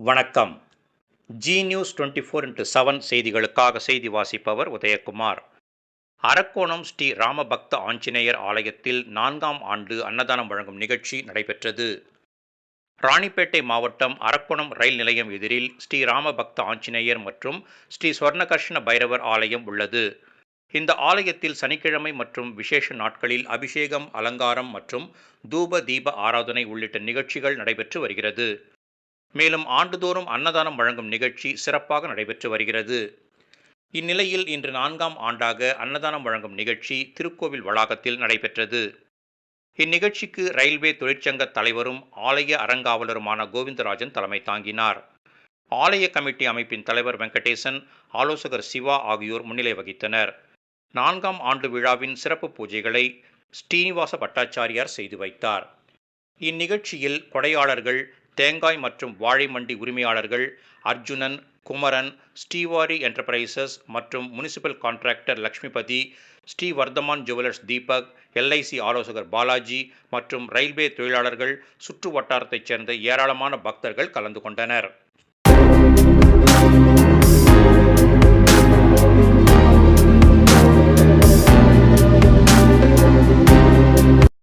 வணக்கம். G news 24x7 செய்திகளுக்காக செய்தி வாசிப்பவர் உதயகுமார். அரக்கோணம் ஸ்ரீ ராமபக்த ஆஞ்சநேயர் ஆலயத்தில் 4ஆம் ஆண்டு அன்னதானம் வழங்கும் நிகழ்ச்சி நடைபெற்றது. ராணிப்பேட்டை மாவட்டம் அரக்கோணம் ரயில் நிலையம் எதிரில் ஸ்ரீ ராமபக்த ஆஞ்சநேயர் மற்றும் ஸ்ரீ ஸ்வர்ணகர்ஷ்ண பைரவர் ஆலயம் உள்ளது. இந்த ஆலயத்தில் சனிக்கிழமை மற்றும் விசேஷ நாட்களில் அபிஷேகம், அலங்காரம் மற்றும் தூப தீப ஆராதனை உள்ளிட்ட நிகழ்ச்சிகள் நடைபெற்று வருகிறது. மேலும் ஆண்டுதோறும் அன்னதானம் வழங்கும் நிகழ்ச்சி சிறப்பாக நடைபெற்று வருகிறது. இந்நிலையில் இன்று 4ஆம் ஆண்டாக அன்னதானம் வழங்கும் நிகழ்ச்சி திருக்கோவில் வளாகத்தில் நடைபெற்றது. இந்நிகழ்ச்சிக்கு ரயில்வே தொழிற்சங்க தலைவரும் ஆலய அறங்காவலருமான கோவிந்தராஜன் தலைமை தாங்கினார். ஆலய கமிட்டி அமைப்பின் தலைவர் வெங்கடேசன், ஆலோசகர் சிவா ஆகியோர் முன்னிலை வகித்தனர். 4ஆம் ஆண்டு விழாவின் சிறப்பு பூஜைகளை ஸ்ரீனிவாச பட்டாச்சாரியார் செய்து வைத்தார். இந்நிகழ்ச்சியில் கொடையாளர்கள், தேங்காய் மற்றும் வாழை மண்டி உரிமையாளர்கள் அர்ஜுனன், குமரன், ஸ்ரீவாரி என்டர்பிரைசஸ் மற்றும் municipal contractor Lakshmipathi, Srivardhaman jewellers Deepak, LIC ஆலோசகர் பாலாஜி மற்றும் ரயில்வே தொழிலாளர்கள், சுற்று வட்டாரத்தைச் சேர்ந்த ஏராளமான பக்தர்கள் கலந்து கொண்டனர்.